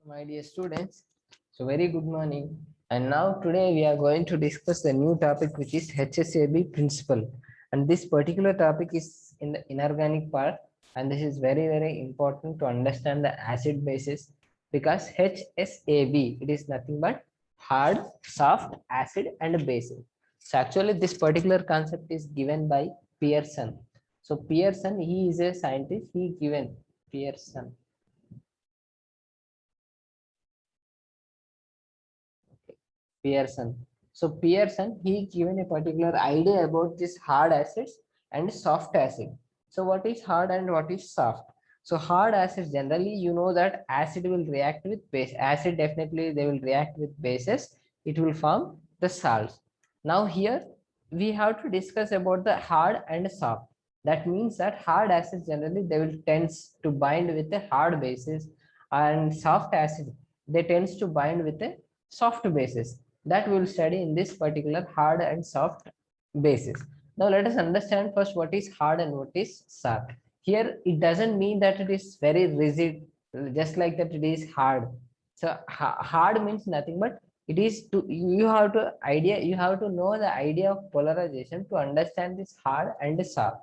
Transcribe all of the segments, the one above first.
My dear students, so very good morning. And now today we are going to discuss a new topic which is HSAB principle. And this particular topic is in the inorganic part, and this is very important to understand the acid basis, because HSAB, it is nothing but hard, soft, acid and bases. So actually this particular concept is given by Pearson. So Pearson, he is a scientist, he given Pearson. Pearson. So Pearson, he given a particular idea about this hard acids and soft acid. So what is hard and what is soft? So hard acids, generally you know that acid will react with base. Acid, definitely they will react with bases. It will form the salts. Now here we have to discuss about the hard and soft. That means that hard acids, generally they will tends to bind with the hard bases, and soft acid, they tends to bind with the soft bases. That we will study in this particular hard and soft basis. Now let us understand first what is hard and what is soft. Here it doesn't mean that it is very rigid, just like that it is hard. So hard means nothing but it is to, you have to know the idea of polarization to understand this hard and soft.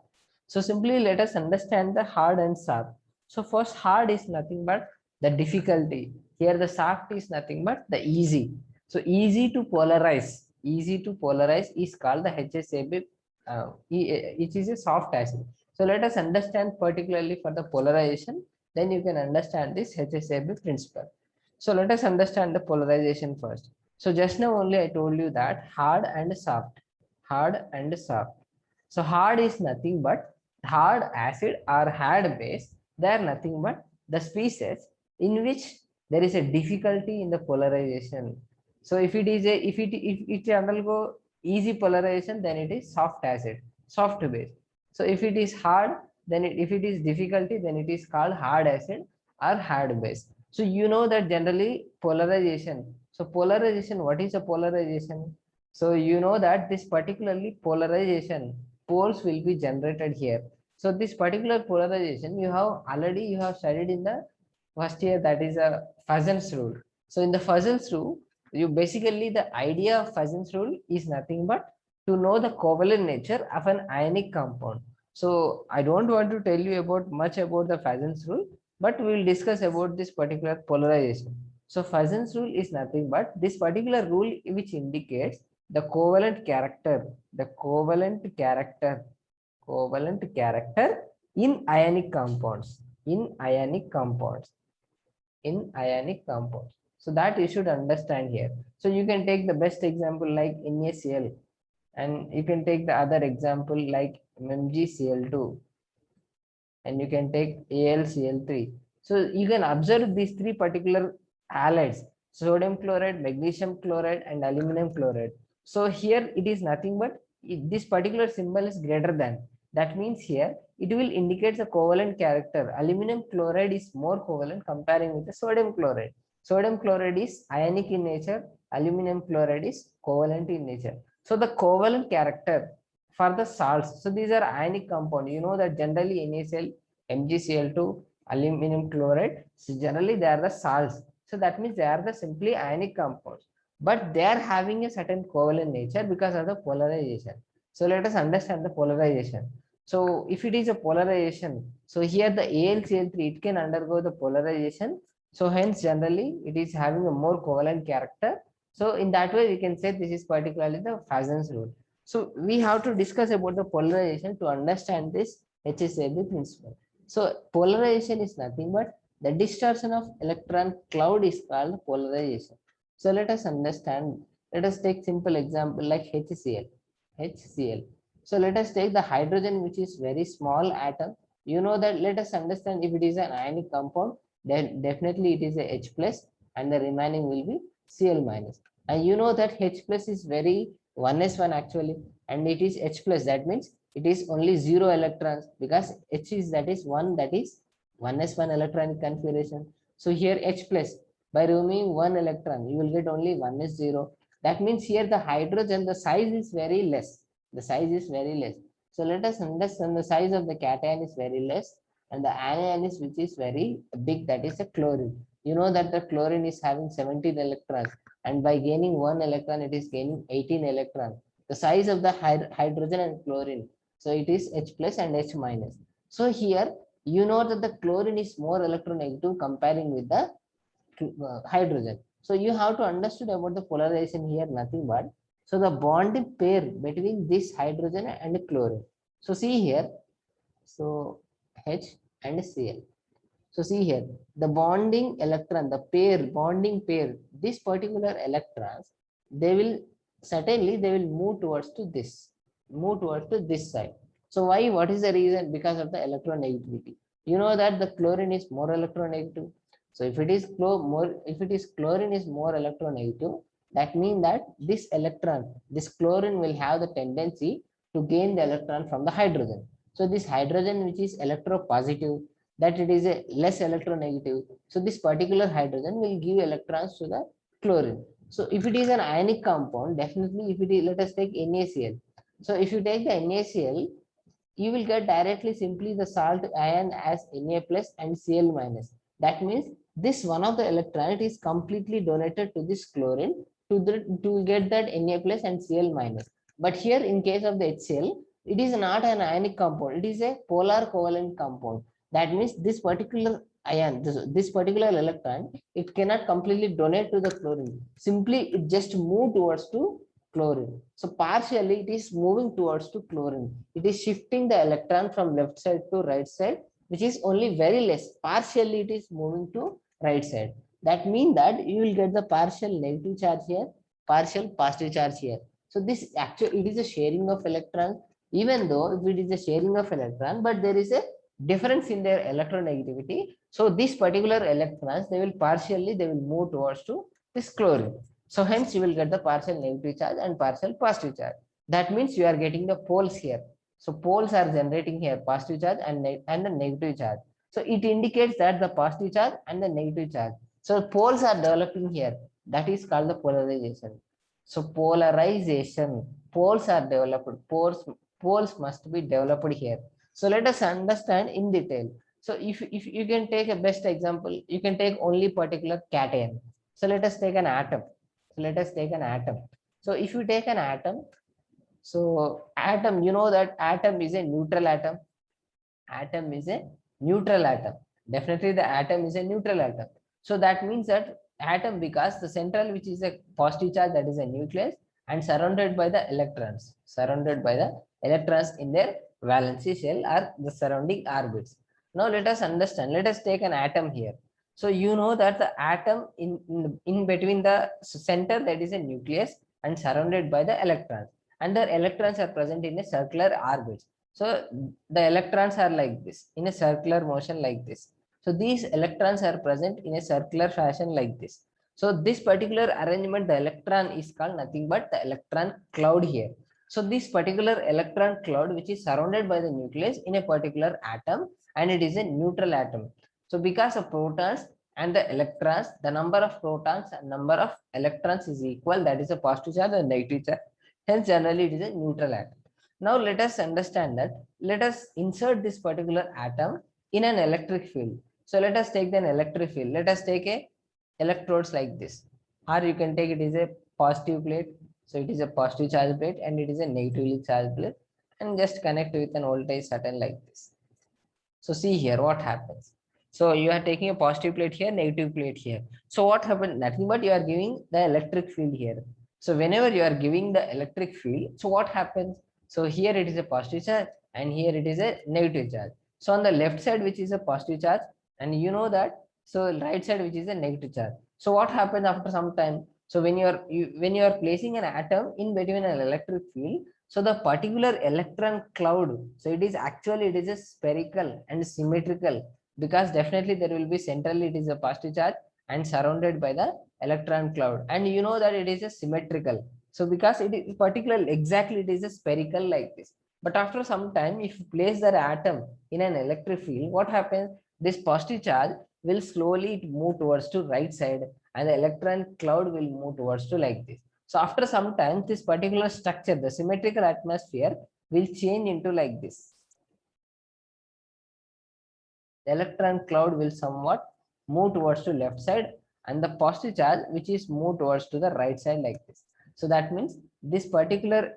So simply let us understand the hard and soft. So first, hard is nothing but the difficulty. Here the soft is nothing but the easy. So easy to polarize is called the HSAB, which is a soft acid. So let us understand particularly for the polarization, then you can understand this HSAB principle. So let us understand the polarization first. So just now only I told you that hard and soft, hard and soft. So hard is nothing but hard acid or hard base. They are nothing but the species in which there is a difficulty in the polarization. So if it undergo easy polarization, then it is soft acid, soft base. So if it is hard, then if it is difficulty, then it is called hard acid or hard base. So you know that generally polarization. So polarization, what is a polarization? So you know that this particularly polarization, poles will be generated here. So this particular polarization you have studied in the first year, that is a Fazan's rule. So in the Fazan's rule, you basically, the idea of Fazan's rule is nothing but to know the covalent nature of an ionic compound. So I don't want to tell you about much about the Fazan's rule, but we will discuss about this particular polarization. So Fazan's rule is nothing but this particular rule which indicates the covalent character in ionic compounds, in ionic compounds ionic compounds. So that you should understand here. So you can take the best example like NaCl, and you can take the other example like MgCl2, and you can take AlCl3. So you can observe these three particular halides: sodium chloride, magnesium chloride and aluminum chloride. So here it is nothing but this particular symbol is greater than. That means here it will indicate the covalent character. Aluminum chloride is more covalent comparing with the sodium chloride. Sodium chloride is ionic in nature, aluminum chloride is covalent in nature. So the covalent character for the salts. So these are ionic compound. You know that generally NaCl, MgCl2, aluminum chloride. So generally they are the salts. So that means they are the simply ionic compounds, but they are having a certain covalent nature because of the polarization. So let us understand the polarization. So if it is a polarization, so here the AlCl3, it can undergo the polarization. So hence generally it is having a more covalent character. So in that way we can say this is particularly the Fazan's rule. So we have to discuss about the polarization to understand this HSAB principle. So polarization is nothing but the distortion of electron cloud is called polarization. So let us understand. Let us take simple example like HCl. HCl. So let us take the hydrogen, which is very small atom. You know that, let us understand, if it is an ionic compound, then definitely it is a H plus and the remaining will be Cl minus. And you know that H plus is very 1s1 actually, and it is H plus. That means it is only 0 electrons, because H is, that is 1, that is 1s1 electronic configuration. So here H plus, by removing 1 electron, you will get only 1s0. That means here the hydrogen, the size is very less. The size is very less. So let us understand the size of the cation is very less. and the anion is which is very big, that is a chlorine. You know that the chlorine is having 17 electrons, and by gaining 1 electron, it is gaining 18 electrons. The size of the hydrogen and chlorine, so it is H plus and H minus. So here you know that the chlorine is more electronegative comparing with the hydrogen. So you have to understand about the polarization here, nothing but, so the bonding pair between this hydrogen and chlorine. So see here, so H and Cl. So see here, the bonding electron, the pair, bonding pair, this particular electrons, they will certainly they will move towards to this side. So why? What is the reason? Because of the electronegativity. You know that the chlorine is more electronegative. So if it is chlorine is more electronegative, that means that this electron, this chlorine will have the tendency to gain the electron from the hydrogen. So this hydrogen, which is electropositive, that it is a less electronegative. So this particular hydrogen will give electrons to the chlorine. So if it is an ionic compound, definitely if it is, let us take NaCl. So if you take the NaCl, you will get directly simply the salt ion as Na plus and Cl minus. That means this one of the electron, it is completely donated to this chlorine to get that Na plus and Cl minus. But here in case of the HCl, it is not an ionic compound, it is a polar covalent compound. That means this particular ion, this particular electron, it cannot completely donate to the chlorine. Simply it just move towards to chlorine. So partially it is moving towards to chlorine. It is shifting the electron from left side to right side, which is only very less. Partially it is moving to right side. That means that you will get the partial negative charge here, partial positive charge here. So this actually, it is a sharing of electrons, even though if it is a sharing of electron, but there is a difference in their electronegativity. So these particular electrons, they will move towards to this chlorine. So hence you will get the partial negative charge and partial positive charge. That means you are getting the poles here. So poles are generating here positive charge and the negative charge. So it indicates that the positive charge and the negative charge. So poles are developing here. That is called the polarization. So polarization, poles are developed. Poles must be developed here. So let us understand in detail. So if you can take a best example, you can take only particular cation. So let us take an atom. So let us take an atom. So if you take an atom, so atom, you know that atom is a neutral atom. Atom is a neutral atom. Definitely the atom is a neutral atom. So that means that atom, because the central, which is a positive charge, that is a nucleus, and surrounded by the electrons, in their valency shell or the surrounding orbits. Now let us understand. Let us take an atom here. So you know that the atom in between the center, that is a nucleus, and surrounded by the electrons, and the electrons are present in a circular orbit. So the electrons are like this, in a circular motion like this. So these electrons are present in a circular fashion like this. So this particular arrangement, the electron is called nothing but the electron cloud here. So this particular electron cloud, which is surrounded by the nucleus in a particular atom, and it is a neutral atom. So because of protons and the electrons, the number of protons and number of electrons is equal, that is a positive charge and negative charge. Hence generally it is a neutral atom. Now let us understand that, let us insert this particular atom in an electric field. So let us take an electric field. Let us take a electrodes like this, or you can take it is a positive plate. So it is a positive charge plate and it is a negatively charged plate, and just connect with an voltage certain like this. So see here what happens. So you are taking a positive plate here, negative plate here. So what happened? Nothing but you are giving the electric field here. So whenever you are giving the electric field, so what happens? So here it is a positive charge and here it is a negative charge. So on the left side, which is a positive charge, and you know that, so right side, which is a negative charge. So what happens after some time? So when you are placing an atom in between an electric field, so the particular electron cloud, so it is actually, it is a spherical and symmetrical, because definitely there will be centrally it is a positive charge and surrounded by the electron cloud, and you know that it is a symmetrical. So because it is particularly exactly it is a spherical like this. But after some time, if you place that atom in an electric field, what happens? This positive charge will slowly move towards to right side, and the electron cloud will move towards to like this. So after some time, this particular structure, the symmetrical atmosphere, will change into like this. the electron cloud will somewhat move towards to left side, and the positive charge which is move towards to the right side like this. So that means this particular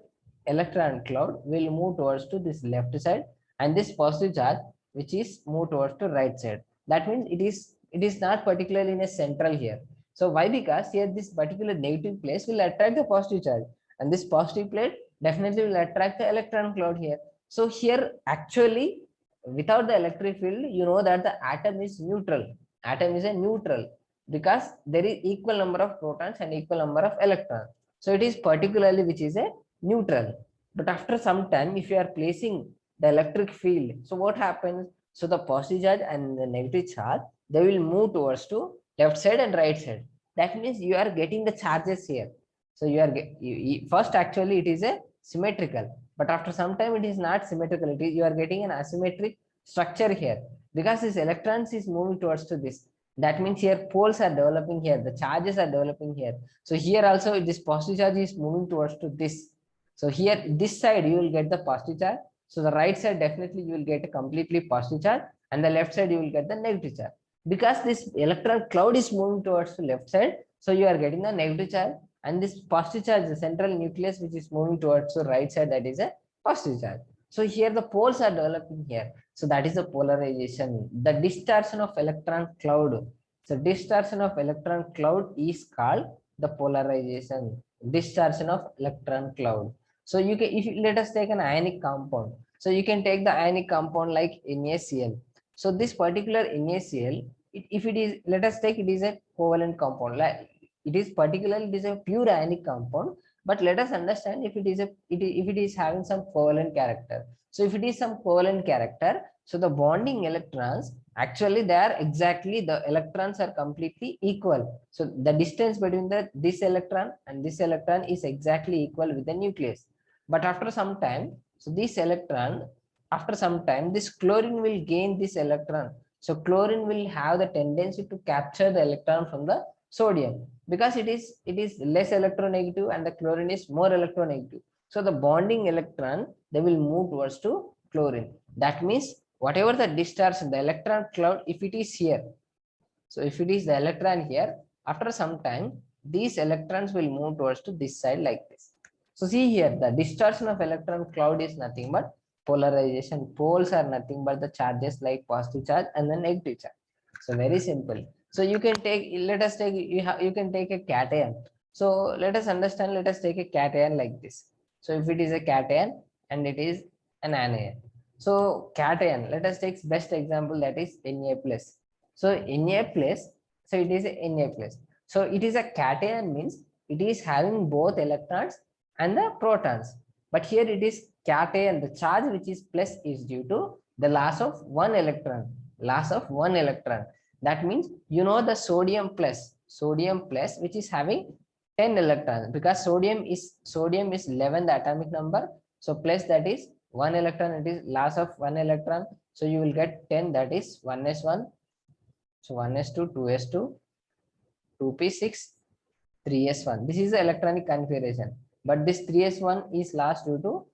electron cloud will move towards to this left side, and this positive charge which is move towards to right side. That means it is not particularly in a central here. So why? Because here this particular negative place will attract the positive charge, and this positive plate definitely will attract the electron cloud here. So here actually without the electric field, you know that the atom is neutral. Atom is a neutral because there is equal number of protons and equal number of electrons. So it is particularly which is a neutral. But after some time, if you are placing the electric field, so what happens? So the positive charge and the negative charge, they will move towards to left side and right side. That means you are getting the charges here. So you are first actually it is a symmetrical, but after some time it is not symmetrical. It is, you are getting an asymmetric structure here because this electrons is moving towards to this. That means here poles are developing here, the charges are developing here. So here also this positive charge is moving towards to this. So here this side you will get the positive charge. So the right side definitely you will get a completely positive charge, and the left side you will get the negative charge. Because this electron cloud is moving towards the left side, so you are getting the negative charge, and this positive charge, the central nucleus which is moving towards the right side, that is a positive charge. So here the poles are developing here. So that is the polarization, the distortion of electron cloud. So distortion of electron cloud is called the polarization, distortion of electron cloud. So you can, if you, let us take an ionic compound. So you can take the ionic compound like NaCl. So this particular NaCl, if it is, let us take it is a covalent compound. Like it is particularly it is a pure ionic compound, but let us understand if it is if it is having some covalent character. So if it is some covalent character, so the bonding electrons actually they are exactly, the electrons are completely equal. So the distance between this electron and this electron is exactly equal with the nucleus. But after some time, so this electron, after some time, this chlorine will gain this electron. So chlorine will have the tendency to capture the electron from the sodium because it is less electronegative and the chlorine is more electronegative. So the bonding electron, they will move towards to chlorine. That means whatever the distortion, the electron cloud, if it is here, so if it is the electron here, after some time, these electrons will move towards to this side like this. So see here, the distortion of electron cloud is nothing but polarization. Poles are nothing but the charges like positive charge and then negative charge. So very simple. So you can take, let us take, you can take a cation. So let us understand, let us take a cation like this. So if it is a cation and it is an anion. So cation, let us take best example, that is Na plus. So Na plus, so it is a Na plus. So it is a cation means it is having both electrons and the protons. But here it is cation, the charge which is plus is due to the loss of one electron, loss of one electron. That means you know the sodium plus which is having 10 electrons, because sodium is 11 the atomic number. So plus that is one electron, it is loss of one electron. So you will get 10, that is 1s1. So 1s2, 2s2, 2p6, 3s1. This is the electronic configuration. But this 3s1 is lost due to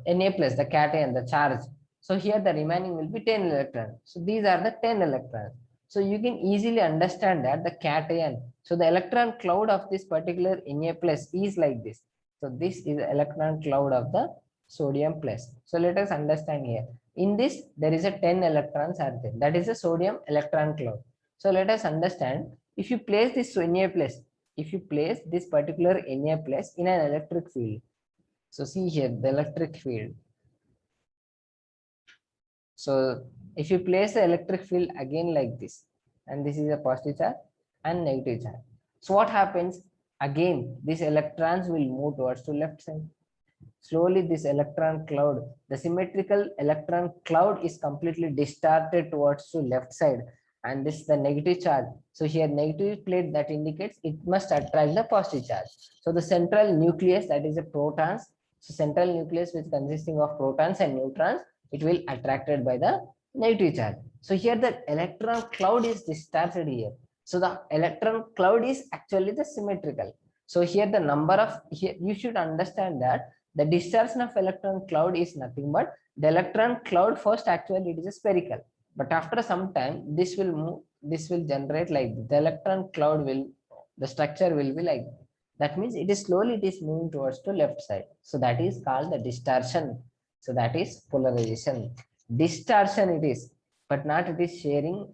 Na plus, the cation, the charge. So here the remaining will be 10 electrons. So these are the 10 electrons. So you can easily understand that the cation, so the electron cloud of this particular Na plus is like this. So this is the electron cloud of the sodium plus. So let us understand here. In this, there is a 10 electrons are there. That is a sodium electron cloud. So let us understand, if you place this Na plus, if you place this particular Na plus in an electric field. So see here, the electric field. So if you place the electric field again like this, and this is a positive charge and negative charge. So what happens? Again, these electrons will move towards to left side. Slowly this electron cloud, the symmetrical electron cloud is completely distorted towards to left side, and this is the negative charge. So here negative plate, that indicates it must attract the positive charge. So the central nucleus, that is a protons. So central nucleus which consisting of protons and neutrons, it will attracted by the negative charge. So here the electron cloud is distorted here. So the electron cloud is actually the symmetrical. So here the number of, here you should understand that the distortion of electron cloud is nothing but the electron cloud, first actually it is a spherical. but after some time this will move, this will generate like the electron cloud will, the structure will be like that, means it is slowly it is moving towards to left side, so that is called the distortion. So that is polarization. Distortion it is, but not it is sharing,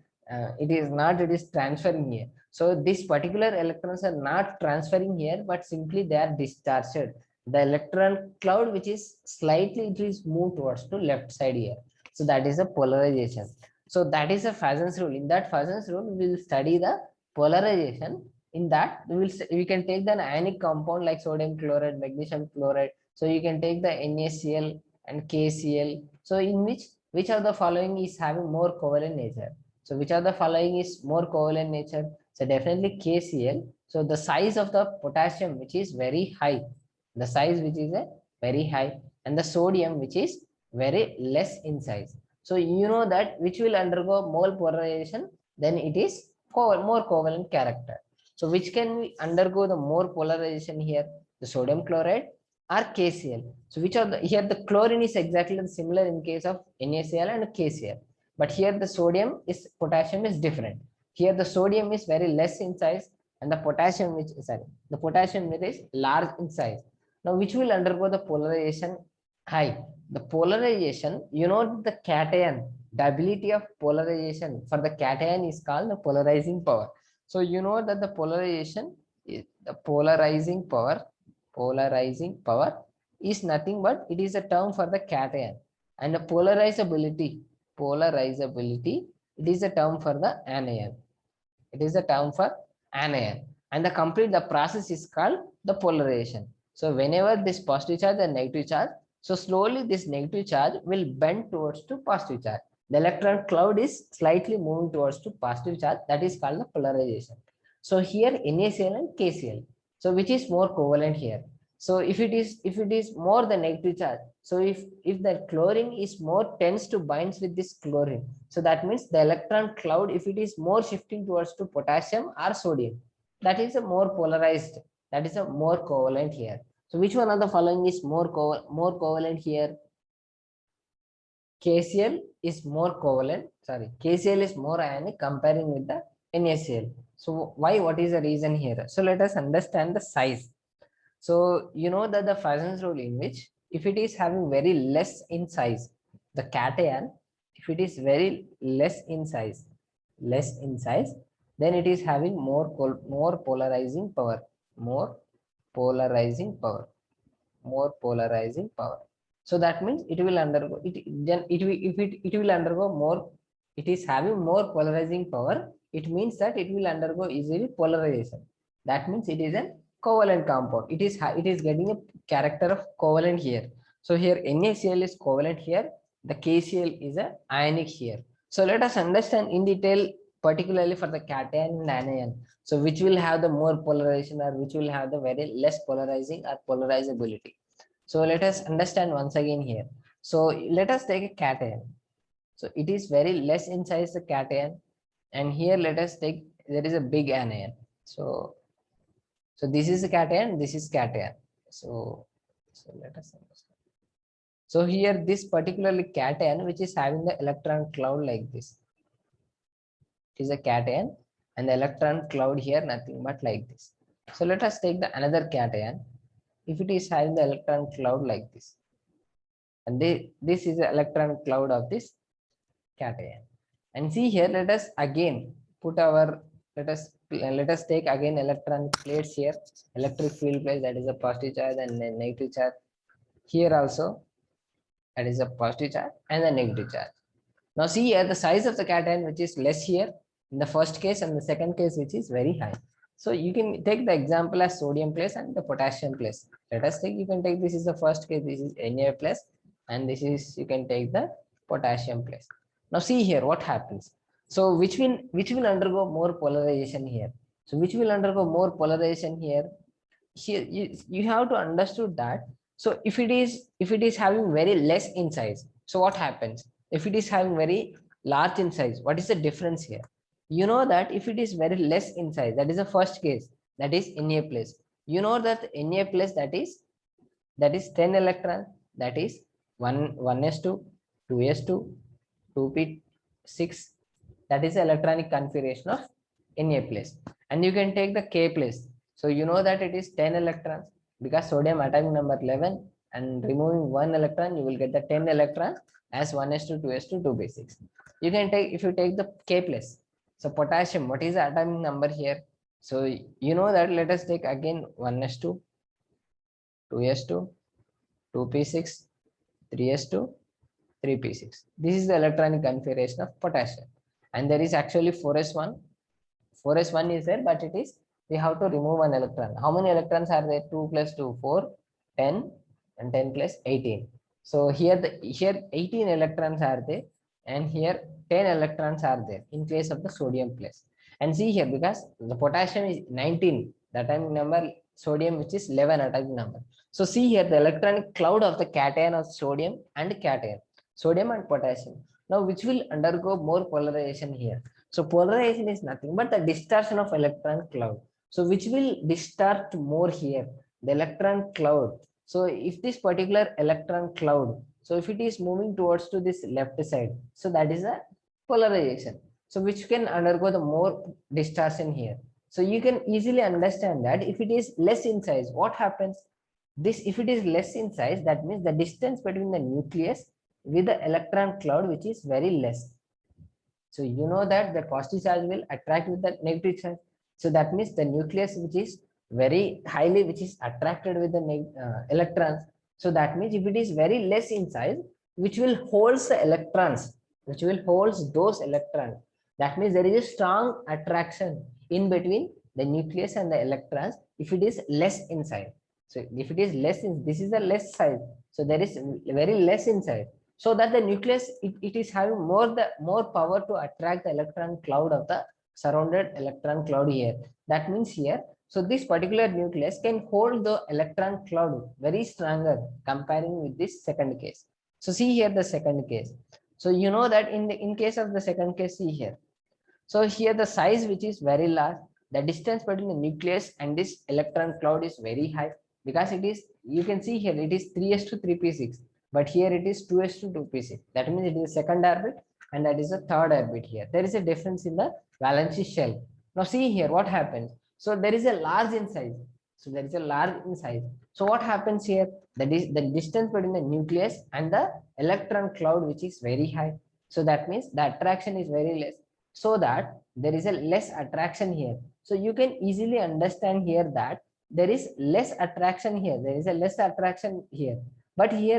it is not it is transferring here. So this particular electrons are not transferring here, but simply they are discharged. The electron cloud which is slightly it is moved towards to left side here, so that is a polarization. So that is a Fazan's rule. In that Fazan's rule, we will study the polarization. In that, we can take the ionic compound like sodium chloride, magnesium chloride. So you can take the NaCl and KCl. So in which of the following is having more covalent nature? So which of the following is more covalent nature? So definitely KCl. So the size of the potassium which is very high, the size which is a very high, and the sodium which is very less in size. So you know that which will undergo mole polarization, then it is more covalent character. So which can we undergo the more polarization here? The sodium chloride or KCl. So which are the, here the chlorine is exactly similar in case of NaCl and KCl. But here the sodium is potassium is different. Here the sodium is very less in size, and the potassium which sorry, the potassium is large in size. Now which will undergo the polarization high? The polarization, you know, the cation, the ability of polarization for the cation is called the polarizing power. So you know that the polarization, the polarizing power is nothing but it is a term for the cation, and the polarizability, it is a term for the anion. It is a term for anion, and the complete the process is called the polarization. So whenever this positive charge and negative charge, so slowly this negative charge will bend towards to positive charge. The electron cloud is slightly moving towards to positive charge. That is called the polarization. So here NaCl and KCl. So which is more covalent here? So if it is more the negative charge, so if the chlorine is more tends to binds with this chlorine, so that means the electron cloud, if it is more shifting towards to potassium or sodium, that is a more polarized, that is a more covalent here. So which one of the following is more covalent here? KCl is more covalent. Sorry, KCl is more ionic comparing with the NaCl. So why? What is the reason here? So let us understand the size. So you know that the Fazan's rule in which if it is having very less in size, the cation, if it is very less in size, then it is having more polarizing power, more polarizing power, more polarizing power. So that means it will undergo it, then it will, if it will undergo more, it is having more polarizing power, it means that it will undergo easily polarization. That means it is a covalent compound. It is getting a character of covalent here. So here NaCl is covalent here, the KCl is a ionic here. So let us understand in detail, particularly for the cation and anion. So which will have the more polarization or which will have the very less polarizing or polarizability. So let us understand once again here. So let us take a cation. So it is very less in size the cation, and here let us take, there is a big anion. So this is a cation, this is cation. So let us understand. So here this particularly cation which is having the electron cloud like this, it is a cation, and the electron cloud here nothing but like this. So let us take the another cation. If it is having the electron cloud like this, and this is the electron cloud of this cation. And see here, let us again put our, let us take again electron plates here, electric field plate, that is a positive charge and a negative charge. Here also, that is a positive charge and a negative charge. Now see here the size of the cation which is less here in the first case, and the second case which is very high. So you can take the example as sodium place and the potassium place. Let us take, you can take, this is the first case, this is Na place, and this is, you can take the potassium place. Now see here what happens. So which will undergo more polarization here? So which will undergo more polarization here? Here you have to understood that. So if it is having very less in size, so what happens? If it is having very large in size, what is the difference here? You know that if it is very less in size, that is the first case, that is Na place. You know that Na place, that is 10 electron, that is 1s2, 2s2, 2p, 6. That is the electronic configuration of Na place. And you can take the K place. So you know that it is 10 electrons because sodium atomic number 11, and removing one electron, you will get the 10 electrons as 1s2, 2s2, 2p6. You can take, if you take the K place. So potassium, what is the atomic number here? So you know that, let us take again 1s2, 2s2, 2p6, 3s2, 3p6. This is the electronic configuration of potassium. And there is actually 4s1. 4s1 is there, but it is, we have to remove one electron. How many electrons are there? 2 plus 2, 4, 10, and 10 plus 18. So here 18 electrons are there, and here 10 electrons are there in case of the sodium place. And see here, because the potassium is 19, the atomic number, sodium which is 11 atomic number. So see here the electronic cloud of the cation of sodium and cation, sodium and potassium. Now which will undergo more polarization here? So polarization is nothing but the distortion of electron cloud. So which will distort more here? The electron cloud. So if this particular electron cloud, so if it is moving towards to this left side, so that is a polarization. So which can undergo the more distortion here. So you can easily understand that if it is less in size, what happens? This, if it is less in size, that means the distance between the nucleus with the electron cloud, which is very less. So you know that the positive charge will attract with the negative charge. So that means the nucleus which is very highly, which is attracted with the electrons. So that means if it is very less in size, which will hold the electrons, which will hold those electrons. That means there is a strong attraction in between the nucleus and the electrons if it is less in size. So if it is less in, this is a less size. So there is very less in size. So that the nucleus, it is having more power to attract the electron cloud of the surrounded electron cloud here. That means here, so this particular nucleus can hold the electron cloud very stronger comparing with this second case. So see here the second case. So you know that in case of the second case, see here. So here the size which is very large, the distance between the nucleus and this electron cloud is very high, because it is, you can see here it is 3s to 3p6. But here it is 2s to 2p6. That means it is second orbit and that is the third orbit here. There is a difference in the valence shell. Now see here what happens. So there is a large in size. So there is a large in size. So what happens here? The distance between the nucleus and the electron cloud, which is very high. So that means the attraction is very less. So that there is a less attraction here. So you can easily understand here that there is less attraction here. There is a less attraction here. But here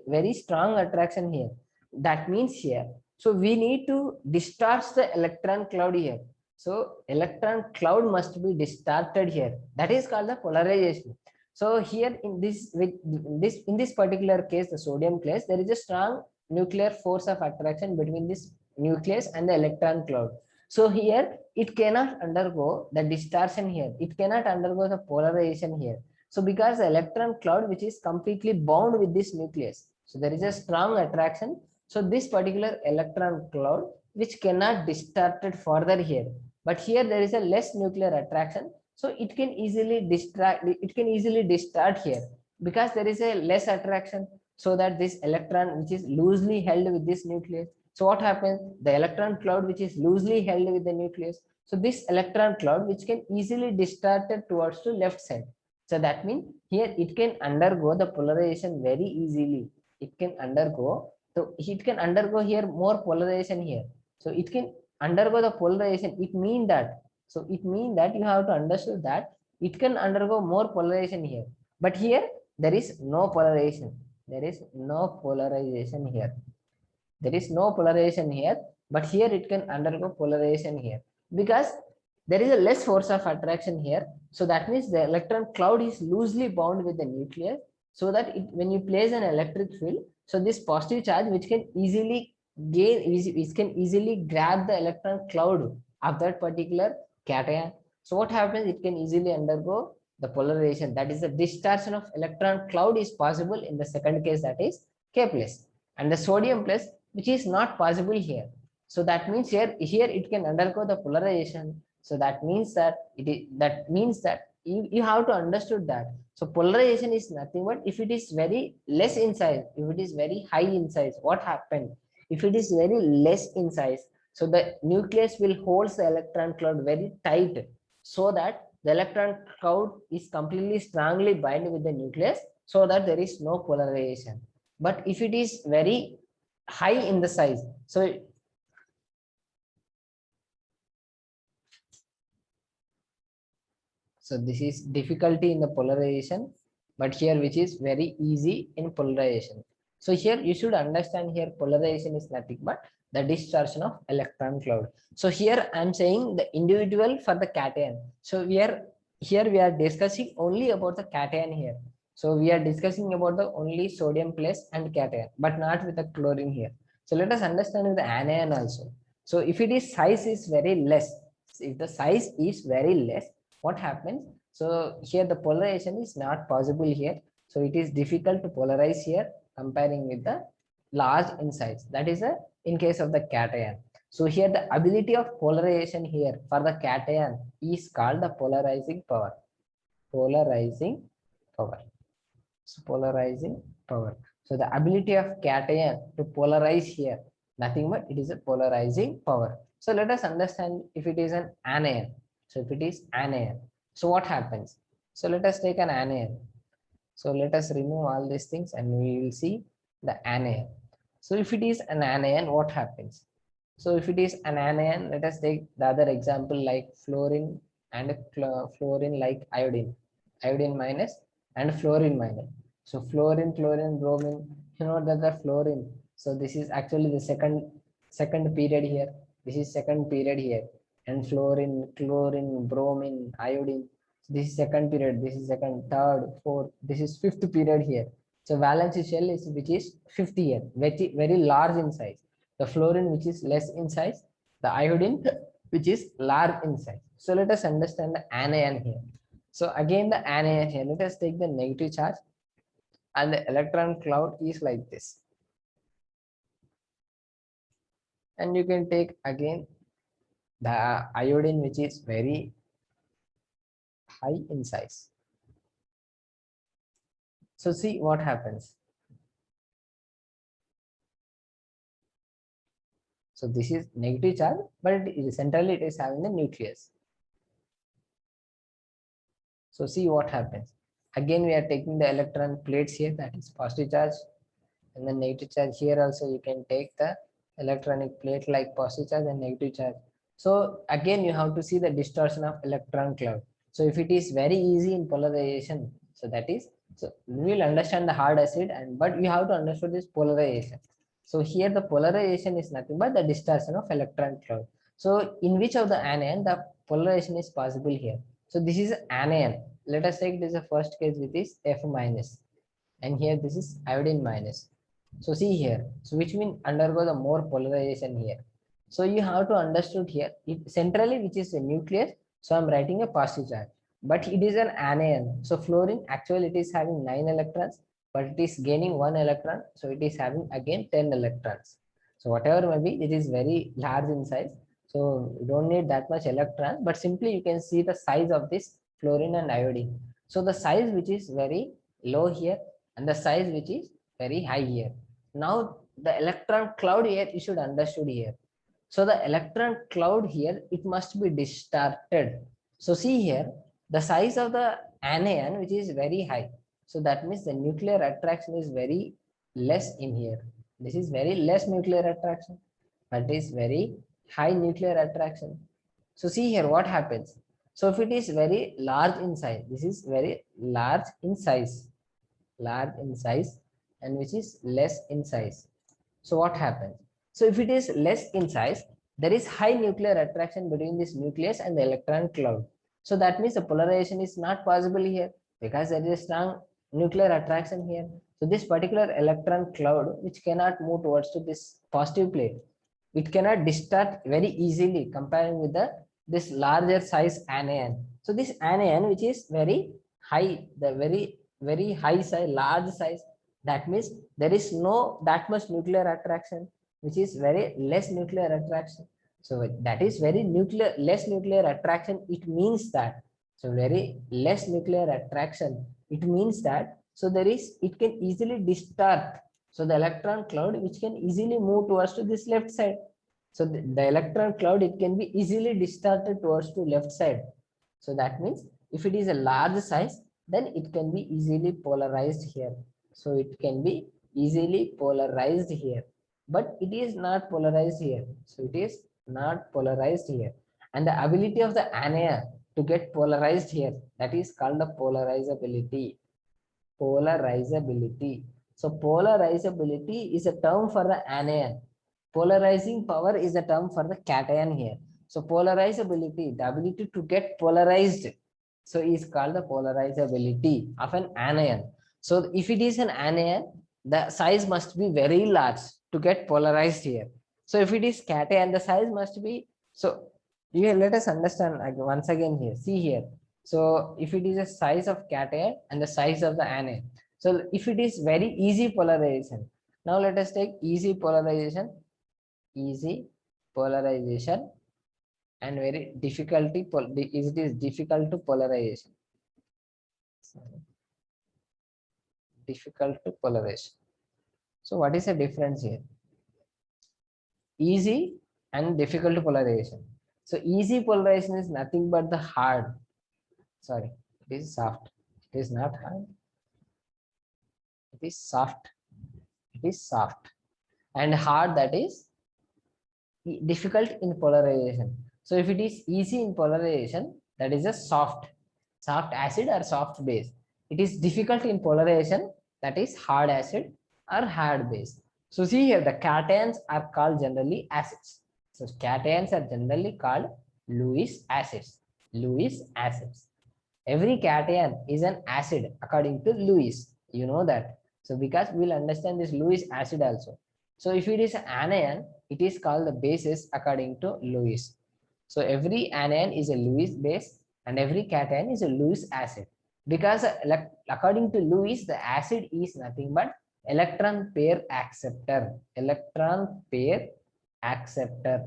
very strong attraction here. That means here, so we need to distort the electron cloud here. So electron cloud must be distorted here. That is called the polarization. So here in this particular case, the sodium case, there is a strong nuclear force of attraction between this nucleus and the electron cloud. So here it cannot undergo the distortion here. It cannot undergo the polarization here. So because the electron cloud, which is completely bound with this nucleus, so there is a strong attraction. So this particular electron cloud, which cannot distort it further here, but here there is a less nuclear attraction, so it can easily distort here because there is a less attraction. So that this electron, which is loosely held with this nucleus, so what happens? The electron cloud, which is loosely held with the nucleus, so this electron cloud, which can easily distort it towards the left side. So that means here it can undergo the polarization very easily. It can undergo, so it can undergo here more polarization here. So it can undergo the polarization. It means that, so it means that you have to understand that it can undergo more polarization here. But here there is no polarization. There is no polarization here. There is no polarization here, but here it can undergo polarization here because there is a less force of attraction here. So that means the electron cloud is loosely bound with the nucleus, so that when you place an electric field, so this positive charge, which can easily which can easily grab the electron cloud of that particular cation. So what happens? It can easily undergo the polarization. That is the distortion of electron cloud is possible in the second case, that is K plus, and the sodium plus, which is not possible here. So that means here it can undergo the polarization. So that means that you have to understood that. So polarization is nothing but if it is very less in size, if it is very high in size, what happened? If it is very less in size, So the nucleus will hold the electron cloud very tight, so that the electron cloud is completely strongly bind with the nucleus, so that there is no polarization. But if it is very high in the size, so this is difficulty in the polarization, but here which is very easy in polarization. So here you should understand, here polarization is nothing but the distortion of electron cloud. So here I am saying the individual for the cation. So we are discussing only about the cation here. So we are discussing about the only sodium plus and cation, but not with the chlorine here. So let us understand with the anion also. So if it is size is very less, if the size is very less, what happens? So here the polarization is not possible here. So it is difficult to polarize here comparing with the large in size. That is a in case of the cation. So here the ability of polarization here for the cation is called the polarizing power. Polarizing power. So polarizing power. So the ability of cation to polarize here, nothing but it is a polarizing power. So let us understand if it is an anion. So if it is anion, so what happens? So let us take an anion. So let us remove all these things and we will see the anion. So if it is an anion, what happens? So if it is an anion, let us take the other example like fluorine and fluorine like iodine, iodine minus and fluorine minus. So fluorine, chlorine, bromine, you know that the fluorine. So this is actually the second period here. This is second period here. And fluorine, chlorine, bromine, iodine. This is second period. This is second, third, fourth. This is fifth period here. So valence shell is which is 50 here, very large in size. The fluorine which is less in size, the iodine which is large in size. So let us understand the anion here. So again the anion here, let us take the negative charge and the electron cloud is like this. And you can take again the iodine which is very high in size. So see what happens. So this is negative charge, but centrally it is having the nucleus. So see what happens. Again, we are taking the electron plates here, that is positive charge, and then negative charge here also you can take the electronic plate like positive charge and negative charge. So again, you have to see the distortion of electron cloud. So if it is very easy in polarization, so that is, so we will understand the hard acid, and but you have to understand this polarization. So here the polarization is nothing but the distortion of electron cloud. So in which of the anion the polarization is possible here? So this is anion. Let us take this the first case with this F minus, and here this is iodine minus. So see here, so which means undergo the more polarization here. So you have to understood here, it centrally which is a nucleus. So I'm writing a positive charge, but it is an anion. So fluorine actually it is having 9 electrons, but it is gaining 1 electron. So it is having again 10 electrons. So whatever may be, it is very large in size. So you don't need that much electrons, but simply you can see the size of this fluorine and iodine. So the size which is very low here and the size which is very high here. Now the electron cloud here you should understood here. So the electron cloud here, it must be distorted. So see here, the size of the anion which is very high. So that means the nuclear attraction is very less in here. This is very less nuclear attraction, but is very high nuclear attraction. So see here what happens. So if it is very large in size, this is very large in size, and which is less in size. So what happens? So if it is less in size, there is high nuclear attraction between this nucleus and the electron cloud. So that means the polarization is not possible here because there is a strong nuclear attraction here. So this particular electron cloud, which cannot move towards to this positive plate, it cannot distort very easily comparing with the this larger size anion. So this anion, which is very high, the very high size, large size, that means there is no that much nuclear attraction, which is very less nuclear attraction. So that is very less nuclear attraction. It means that, so very less nuclear attraction. It means that, so there is, it can easily distort. So the electron cloud which can easily move towards to this left side. So the electron cloud, it can be easily distorted towards to left side. So that means if it is a large size, then it can be easily polarized here. So it can be easily polarized here, but it is not polarized here. So it is not polarized here. And the ability of the anion to get polarized here, that is called the polarizability. Polarizability. So polarizability is a term for the anion. Polarizing power is a term for the cation here. So polarizability, the ability to get polarized, so is called the polarizability of an anion. So if it is an anion, the size must be very large to get polarized here. So if it is cation, the size must be, so here let us understand once again here. See here. So if it is a size of cation and the size of the anion. So if it is very easy polarization. Now let us take easy polarization and very difficulty it is difficult to polarization. Difficult to polarization. So what is the difference here? Easy and difficult polarization. So easy polarization is nothing but the hard. Sorry, it is soft. It is not hard. It is soft. It is soft. And hard, that is difficult in polarization. So if it is easy in polarization, that is a soft acid or soft base. It is difficult in polarization, that is hard acid or hard base. So see here, the cations are called generally acids. So cations are generally called Lewis acids. Lewis acids. Every cation is an acid according to Lewis. You know that. So because we'll understand this Lewis acid also. So if it is an anion, it is called the bases according to Lewis. So every anion is a Lewis base and every cation is a Lewis acid. Because according to Lewis, the acid is nothing but electron pair acceptor. Electron pair acceptor.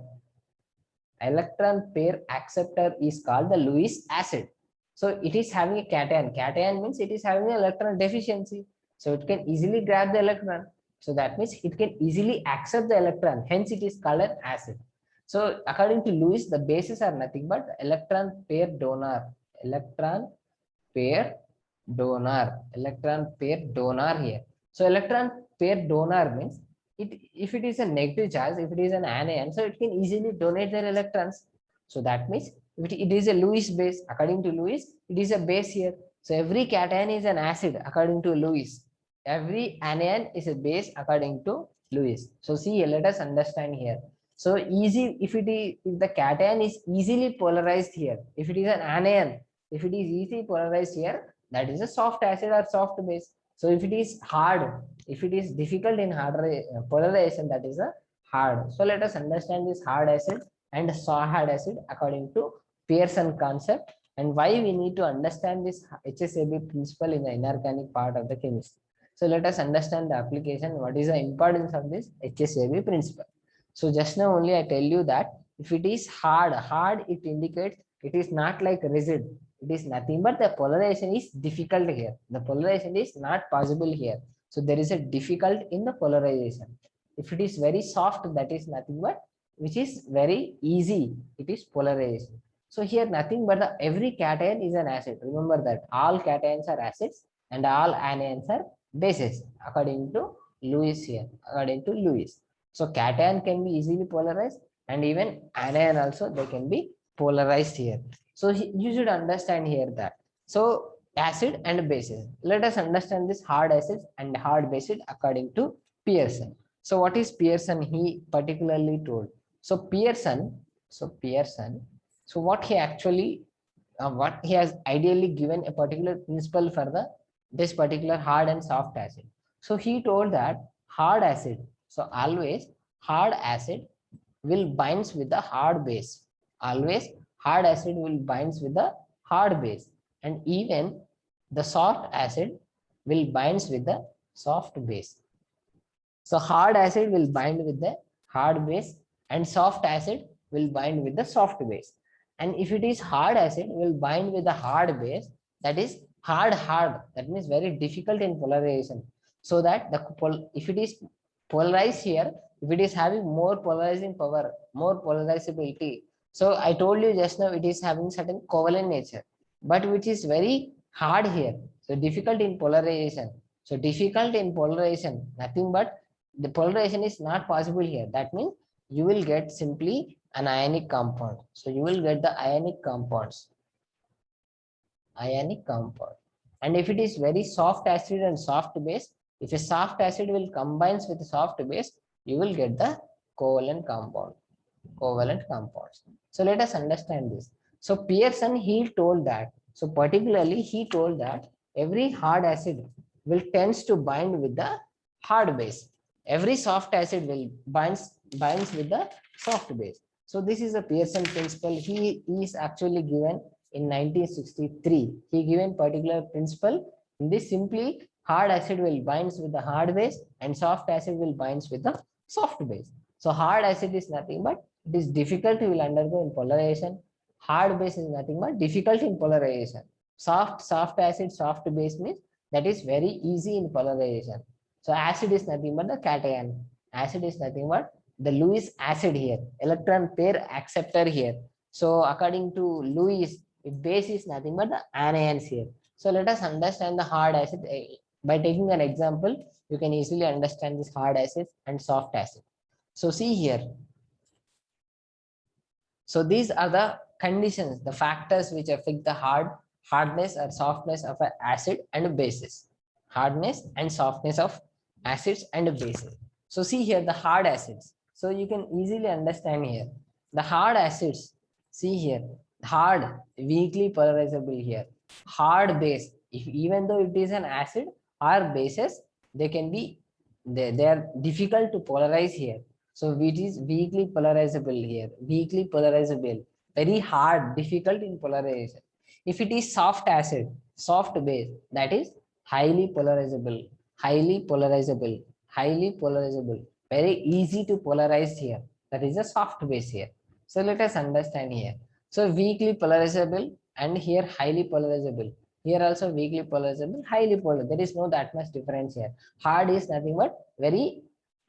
Electron pair acceptor is called the Lewis acid. So it is having a cation. Cation means it is having an electron deficiency. So it can easily grab the electron. So that means it can easily accept the electron. Hence it is called an acid. So according to Lewis, the bases are nothing but electron pair donor. Electron pair donor. Electron pair donor here. So electron pair donor means if it is a negative charge, if it is an anion, so it can easily donate their electrons. So that means it is a Lewis base. According to Lewis, it is a base here. So every cation is an acid according to Lewis. Every anion is a base according to Lewis. So see, let us understand here. So easy, if the cation is easily polarized here, if it is an anion, if it is easily polarized here, that is a soft acid or soft base. So if it is hard, if it is difficult in hard polarization, that is a hard. So let us understand this hard acid and hard acid according to Pearson concept, and why we need to understand this HSAB principle in the inorganic part of the chemistry. So let us understand the application. What is the importance of this HSAB principle? So just now only I tell you that if it is hard, it indicates it is not like rigid. It is nothing but the polarization is difficult here. The polarization is not possible here. So there is a difficult in the polarization. If it is very soft, that is nothing but which is very easy. It is polarization. So here nothing but every cation is an acid. Remember that all cations are acids and all anions are bases according to Lewis here. According to Lewis. So cation can be easily polarized and even anion also they can be polarized here. So you should understand here that. So acid and bases. Let us understand this hard acids and hard bases according to Pearson. So what is Pearson? He particularly told. So Pearson, so what he actually, what he has ideally given a particular principle for this particular hard and soft acid. So he told that hard acid. So always hard acid will binds with the hard base. Always hard acid will binds with the hard base, and even the soft acid will binds with the soft base. So hard acid will bind with the hard base and soft acid will bind with the soft base. And if it is hard acid will bind with the hard base, that is hard, that means very difficult in polarization. So that if it is polarized here, if it is having more polarizing power, more polarizability, so I told you just now it is having certain covalent nature, but which is very hard here. So difficult in polarization. So difficult in polarization, nothing but the polarization is not possible here. That means you will get simply an ionic compound. So you will get the ionic compounds. Ionic compound. And if it is very soft acid and soft base, if a soft acid will combines with a soft base, you will get the covalent compound. Covalent compounds. So let us understand this. So Pearson, he told that, so particularly he told that every hard acid will tends to bind with the hard base. Every soft acid will binds with the soft base. So this is a Pearson principle. He is actually given in 1963. He given particular principle. In this simply hard acid will binds with the hard base and soft acid will binds with the soft base. So hard acid is nothing but it is difficult to will undergo in polarization. Hard base is nothing but difficult in polarization. Soft acid, soft base means that is very easy in polarization. So acid is nothing but the cation. Acid is nothing but the Lewis acid here, electron pair acceptor here. So according to Lewis, base is nothing but the anions here. So let us understand the hard acid. By taking an example, you can easily understand this hard acid and soft acid. So see here. So these are the conditions, the factors which affect the hardness or softness of an acid and bases. Hardness and softness of acids and bases. So see here the hard acids. So you can easily understand here. The hard acids, see here, hard, weakly polarizable here. Hard base, if even though it is an acid or bases, they can be, they are difficult to polarize here. So it is weakly polarizable here, weakly polarizable, very hard, difficult in polarization. If it is soft acid, soft base, that is highly polarizable, highly polarizable, highly polarizable, very easy to polarize here. That is a soft base here. So let us understand here. So weakly polarizable and here highly polarizable. Here also weakly polarizable, highly polarizable. There is no that much difference here. Hard is nothing but very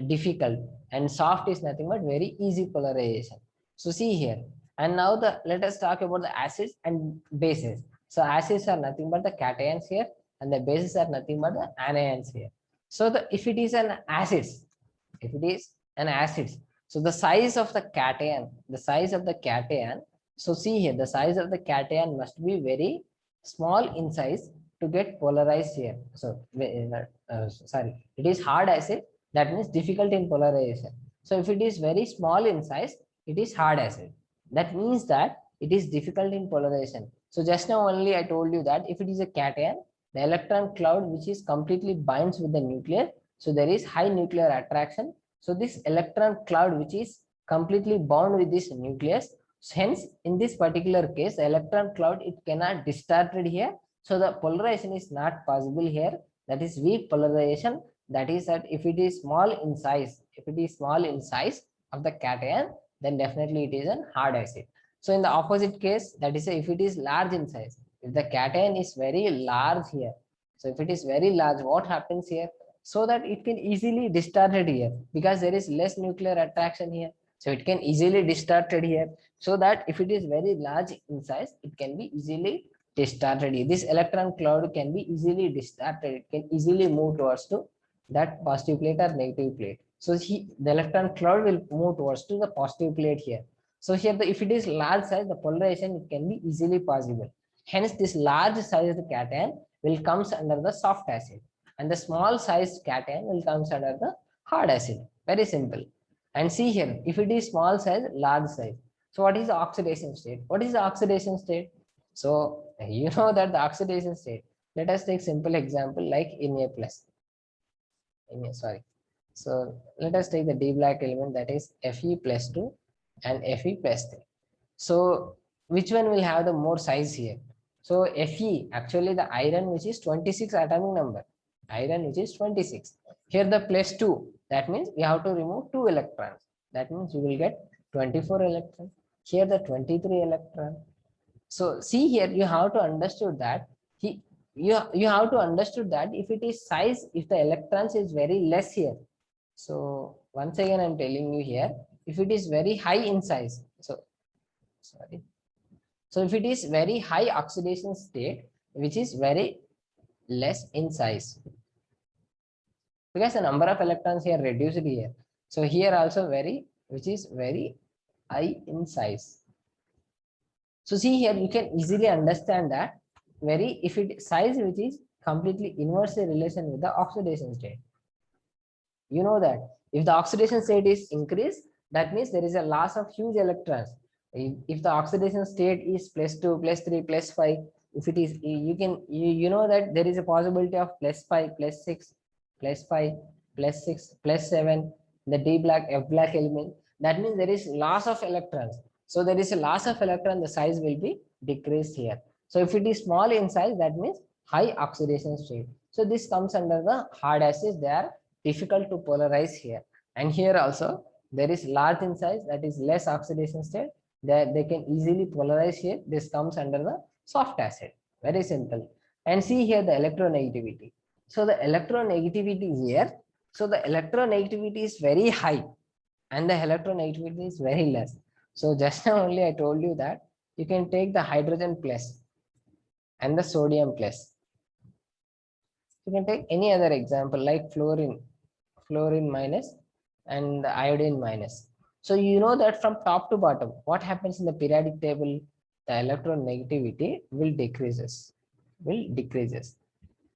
difficult and soft is nothing but very easy polarization. So see here, and now let us talk about the acids and bases. So acids are nothing but the cations here and the bases are nothing but the anions here. So if it is an acids, if it is an acids, so the size of the cation, the size of the cation, so see here, the size of the cation must be very small in size to get polarized here. So sorry, it is hard acid, that means difficult in polarization. So if it is very small in size, it is hard acid. That means that it is difficult in polarization. So just now only I told you that if it is a cation, the electron cloud which is completely binds with the nucleus, so there is high nuclear attraction. So this electron cloud which is completely bound with this nucleus, hence in this particular case, the electron cloud, it cannot distorted here. So the polarization is not possible here. That is weak polarization. That is that if it is small in size, if it is small in size of the cation, then definitely it is an hard acid. So in the opposite case, that is if it is large in size, if the cation is very large here, so if it is very large, what happens here? So that it can easily distorted here because there is less nuclear attraction here. So it can easily distorted here. So that if it is very large in size, it can be easily distorted here. This electron cloud can be easily distorted. It can easily move towards to that positive plate or negative plate. So the electron cloud will move towards to the positive plate here. So here, if it is large size, the polarization it can be easily possible. Hence, this large size cation will comes under the soft acid, and the small size cation will comes under the hard acid. Very simple. And see here, if it is small size, large size. So what is the oxidation state? What is the oxidation state? So you know that the oxidation state. Let us take simple example like Na plus. Sorry. So let us take the D black element, that is Fe plus 2 and Fe plus 3. So which one will have the more size here? So Fe, actually the iron which is 26 atomic number. Iron which is 26. Here the plus 2. That means we have to remove 2 electrons. That means you will get 24 electrons. Here the 23 electron. So see here, you have to understood that you have to understood that if it is size, if the electrons is very less here, so once again I'm telling you here, if it is very high in size, so sorry, so if it is very high oxidation state, which is very less in size, because the number of electrons here reduced here. So here also very, which is very high in size. So see here, you can easily understand that very, if it size which is completely inversely relation with the oxidation state. You know that if the oxidation state is increased, that means there is a loss of huge electrons. If the oxidation state is +2, +3, +5, if it is, you know that there is a possibility of +5, +6, +5, +6, +7, the D black, F black element. That means there is loss of electrons. So there is a loss of electron, the size will be decreased here. So if it is small in size, that means high oxidation state. So this comes under the hard acids. They are difficult to polarize here. And here also there is large in size, that is less oxidation state, that they can easily polarize here. This comes under the soft acid. Very simple. And see here the electronegativity. So the electronegativity here, so the electronegativity is very high and the electronegativity is very less. So just now only I told you that you can take the hydrogen plus and the sodium plus. You can take any other example like fluorine minus and the iodine minus. So you know that from top to bottom, what happens in the periodic table, the electronegativity will decreases.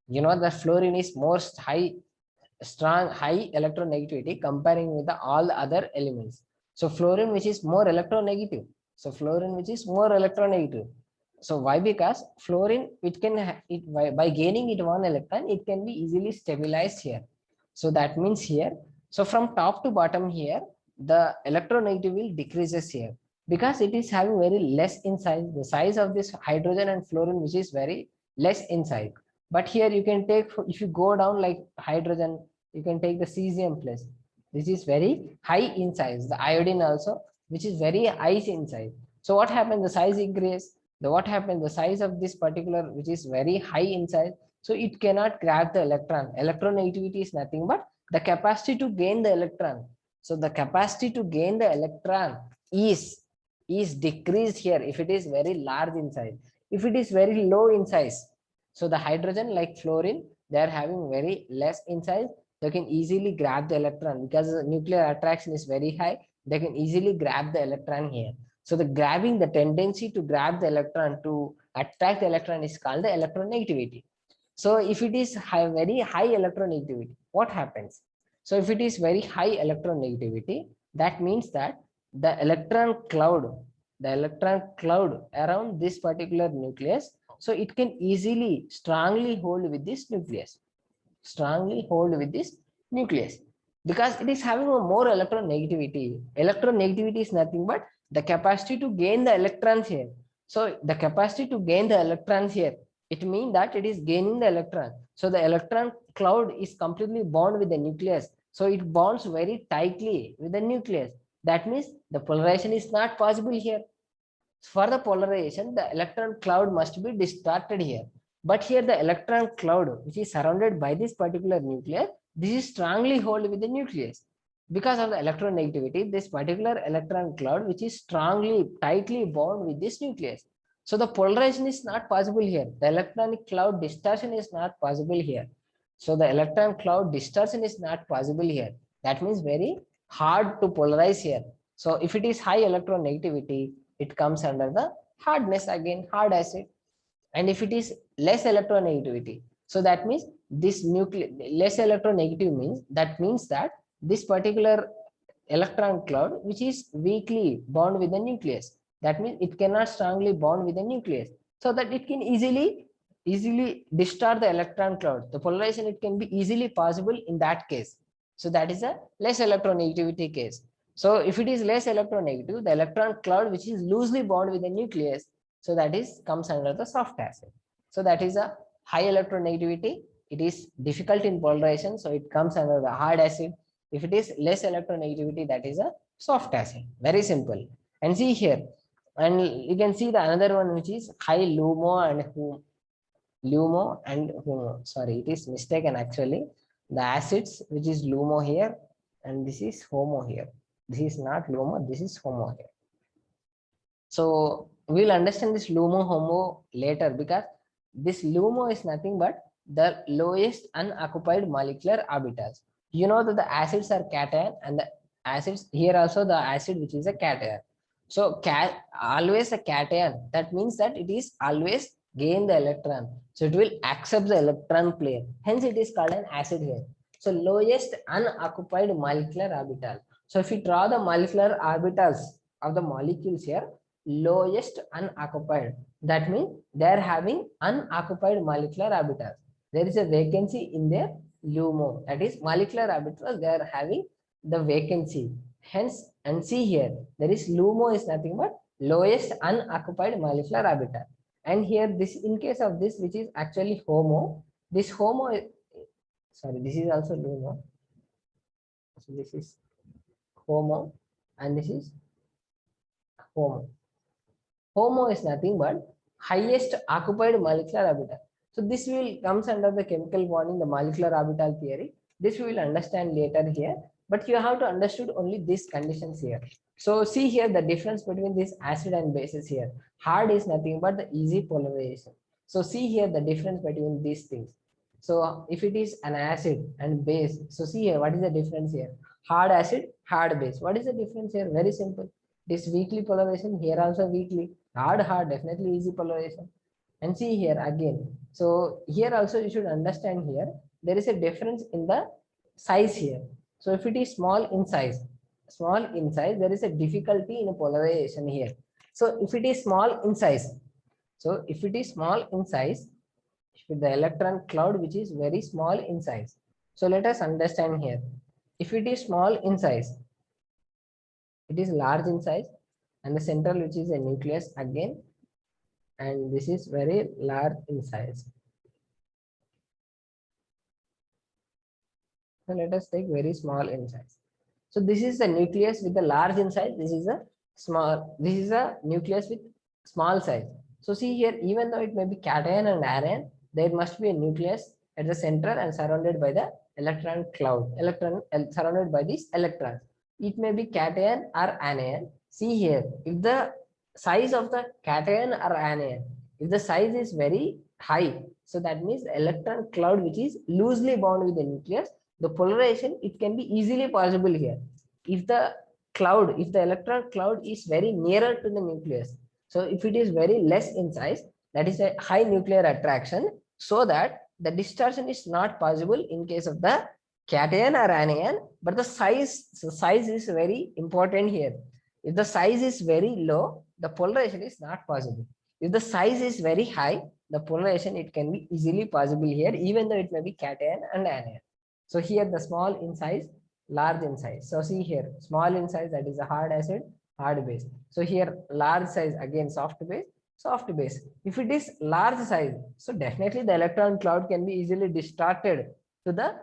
You know that fluorine is most high electronegativity comparing with all the other elements. So fluorine which is more electronegative. So why? Because fluorine, it can by gaining it one electron, it can be easily stabilized here. So that means here, so from top to bottom here, the electronegativity decreases here because it is having very less in size. The size of this hydrogen and fluorine, which is very less in size. But here you can take, if you go down like hydrogen, you can take the cesium plus. This is very high in size. The iodine also, which is very high in size. So what happens? The size increase. What happens? The size of this particular, which is very high in size, so it cannot grab the electron. Electronegativity is nothing but the capacity to gain the electron. So the capacity to gain the electron is decreased here if it is very large in size. If it is very low in size, so the hydrogen like fluorine, they are having very less in size. They can easily grab the electron because the nuclear attraction is very high. They can easily grab the electron here. So the grabbing, the tendency to grab the electron, to attract the electron, is called the electronegativity. So if it is very high electronegativity, what happens? So if it is very high electronegativity, that means that the electron cloud around this particular nucleus, so it can easily strongly hold with this nucleus. Because it is having a more electronegativity. Electronegativity is nothing but the capacity to gain the electrons here. So the capacity to gain the electrons here, it means that it is gaining the electron. So the electron cloud is completely bound with the nucleus. So it bonds very tightly with the nucleus. That means the polarization is not possible here. For the polarization, the electron cloud must be distorted here. But here the electron cloud, which is surrounded by this particular nucleus, this is strongly held with the nucleus. Because of the electronegativity, this particular electron cloud, which is strongly, tightly bound with this nucleus. So the polarization is not possible here. The electronic cloud distortion is not possible here. So the electron cloud distortion is not possible here. That means very hard to polarize here. So if it is high electronegativity, it comes under the hardness, again hard acid. And if it is less electronegativity, so that means this less electronegative means that this particular electron cloud, which is weakly bound with the nucleus, that means it cannot strongly bond with the nucleus, so that it can easily distort the electron cloud. The polarization, it can be easily possible in that case. So that is a less electronegativity case. So if it is less electronegative, the electron cloud, which is loosely bound with the nucleus, so that is comes under the soft acid. So that is a high electronegativity. It is difficult in polarization, so it comes under the hard acid. If it is less electronegativity, that is a soft acid. Very simple. And see here, and you can see the another one, which is high LUMO and HUMO. Sorry, it is mistaken actually. The acids, which is LUMO here, and this is HOMO here. This is not LUMO, this is HOMO here. So we'll understand this LUMO HOMO later, because this LUMO is nothing but the lowest unoccupied molecular orbitals. You know that the acids are cation, and the acids here also the acid which is a cation. So always a cation, that means that it is always gain the electron. So it will accept the electron pair. Hence it is called an acid here. So lowest unoccupied molecular orbital. So if we draw the molecular orbitals of the molecules here, lowest unoccupied, that means they are having unoccupied molecular orbitals. There is a vacancy in their LUMO, that is molecular orbitals, they are having the vacancy. Hence, and see here, there is LUMO is nothing but lowest unoccupied molecular orbital. And here this, in case of this, which is actually HOMO, this HOMO is, sorry, this is also LUMO. So this is HOMO and this is HOMO. HOMO is nothing but highest occupied molecular orbital. So this will comes under the chemical bonding, the molecular orbital theory. This we will understand later here, but you have to understood only these conditions here. So see here the difference between this acid and bases here. Hard is nothing but the easy polarization. So see here the difference between these things. So if it is an acid and base, so see here what is the difference here? Hard acid, hard base. What is the difference here? Very simple. This weakly polarization, here also weakly. Hard, definitely easy polarization. And see here again. So here also you should understand here, there is a difference in the size here. So if it is small in size, there is a difficulty in polarization here. So if it is small in size, if the electron cloud which is very small in size. So let us understand here. If it is small in size, it is large in size, and the central which is a nucleus again, and this is very large in size. So let us take very small in size. So this is the nucleus with the large in size. This is a nucleus with small size. So see here, even though it may be cation and anion, there must be a nucleus at the center and surrounded by the electron cloud, surrounded by these electrons. It may be cation or anion. See here, if the size of the cation or anion, if the size is very high, so that means the electron cloud which is loosely bound with the nucleus, the polarization, it can be easily possible here. If the electron cloud is very nearer to the nucleus, so if it is very less in size, that is a high nuclear attraction, so that the distortion is not possible in case of the cation or anion. But the size is very important here. If the size is very low, the polarization is not possible. If the size is very high, the polarization, it can be easily possible here, even though it may be cation and anion. So here the small in size, large in size. So see here, small in size, that is a hard acid, hard base. So here large size, again soft base, soft base. If it is large size, so definitely the electron cloud can be easily distorted to the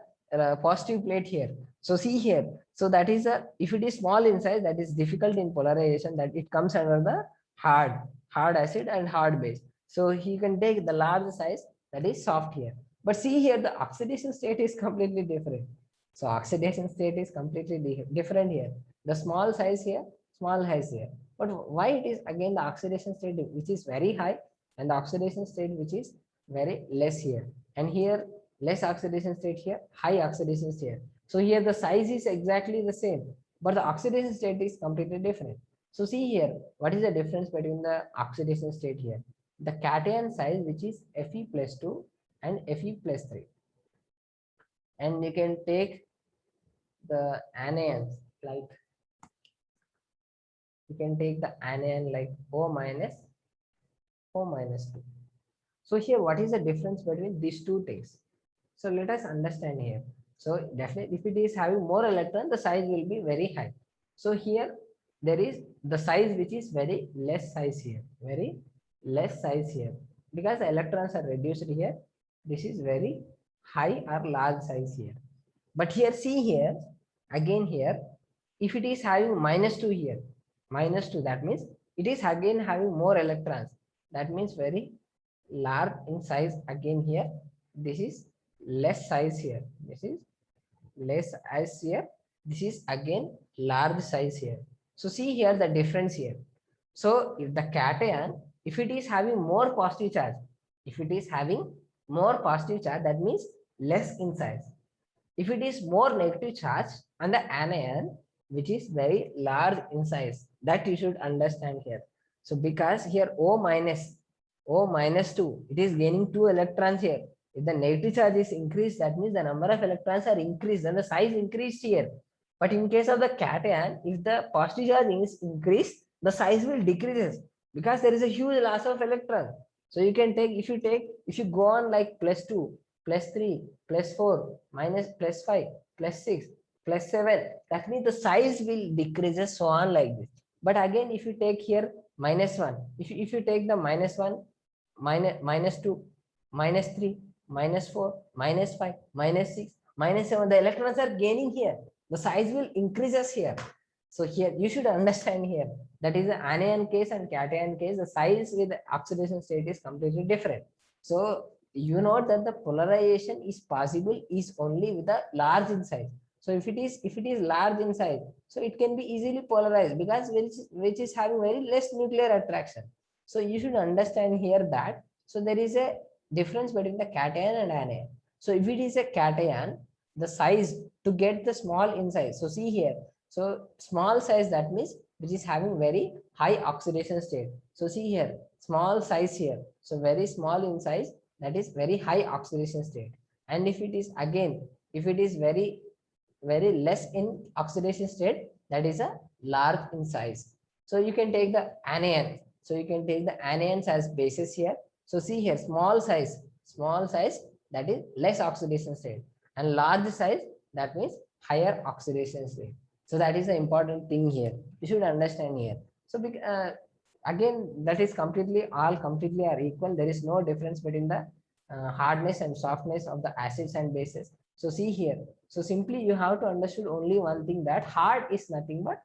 positive plate here. So see here, so that is if it is small in size, that is difficult in polarization, that it comes under the hard acid and hard base. So he can take the large size, that is soft here. But see here, the oxidation state is completely different. So oxidation state is completely different here. The small size here, small size here. But why it is again the oxidation state which is very high, and the oxidation state which is very less here. And here less oxidation state here, high oxidation state. So here the size is exactly the same, but the oxidation state is completely different. So see here, what is the difference between the oxidation state here? The cation size, which is Fe+2 and Fe+3. And you can take the anions, like you can take the anion like O minus 2. So here, what is the difference between these two things? So let us understand here. So definitely, if it is having more electron, the size will be very high. So here there is the size which is very less size here, because the electrons are reduced here. This is very high or large size here. But here, see here, again here, if it is having -2 here, -2, that means it is again having more electrons. That means very large in size again here. This is less size here. This is less as here. This is again large size here. So see here the difference here. So if the cation, if it is having more positive charge, if it is having more positive charge, that means less in size. If it is more negative charge on the anion, which is very large in size, that you should understand here. So because here O minus 2, it is gaining 2 electrons here. If the negative charge is increased, that means the number of electrons are increased and the size increased here. But in case of the cation, if the positive charge is increased, the size will decreases because there is a huge loss of electron. So you can take, if you go on like plus 2, plus 3, plus 4, minus plus 5, plus 6, plus 7, that means the size will decreases so on like this. But again, if you take here minus 1, if you take the minus 1, minus 2, minus 3, minus 4, minus 5, minus 6, minus 7, the electrons are gaining here. The size will increases here. So here you should understand here, that is the anion case and cation case, the size with the oxidation state is completely different. So you know that the polarization is possible is only with a large in size. So if it is large in size, so it can be easily polarized because which is having very less nuclear attraction. So you should understand here that, so there is a difference between the cation and anion. So if it is a cation, the size to get the small in size. So see here, so small size, that means which is having very high oxidation state. So see here, small size here, so very small in size, that is very high oxidation state. And if it is again, if it is very less in oxidation state, that is a large in size. So you can take the anion, so you can take the anions as bases here. So see here, small size, that is less oxidation state, and large size, that means higher oxidation state. So that is the important thing here, you should understand here. So again, that is completely are equal. There is no difference between the hardness and softness of the acids and bases. So see here, so simply you have to understand only one thing, that hard is nothing but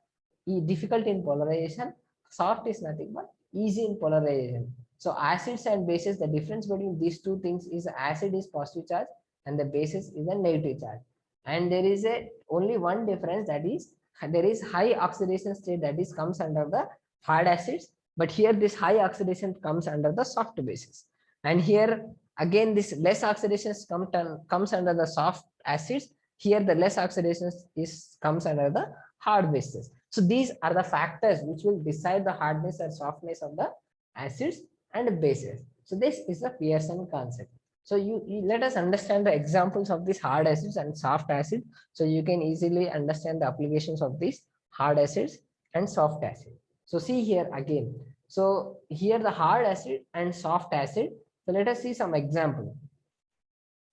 difficult in polarization, soft is nothing but easy in polarization. So acids and bases, the difference between these two things is acid is positive charge and the basis is a negative charge. And there is a only one difference, that is there is high oxidation state that is comes under the hard acids, but here this high oxidation comes under the soft bases. And here again this less oxidation comes under the soft acids, here the less oxidation is comes under the hard bases. So these are the factors which will decide the hardness or softness of the acids and bases. So this is the Pearson concept. So you let us understand the examples of these hard acids and soft acids, so you can easily understand the applications of these hard acids and soft acid. So see here again, so here the hard acid and soft acid. So let us see some example.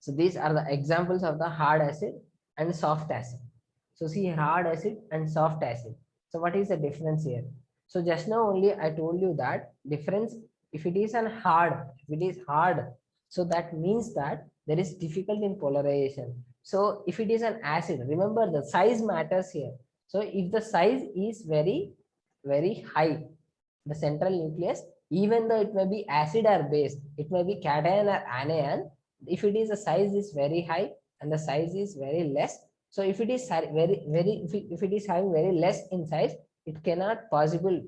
So these are the examples of the hard acid and soft acid. So see hard acid and soft acid. So what is the difference here? So just now only I told you that difference, if it is hard, so that means that there is difficult in polarization. So if it is an acid, remember the size matters here. So if the size is very high, the central nucleus, even though it may be acid or base, it may be cation or anion, if it is a size is very high and the size is very less, so if it is if it is having very less in size, it cannot possible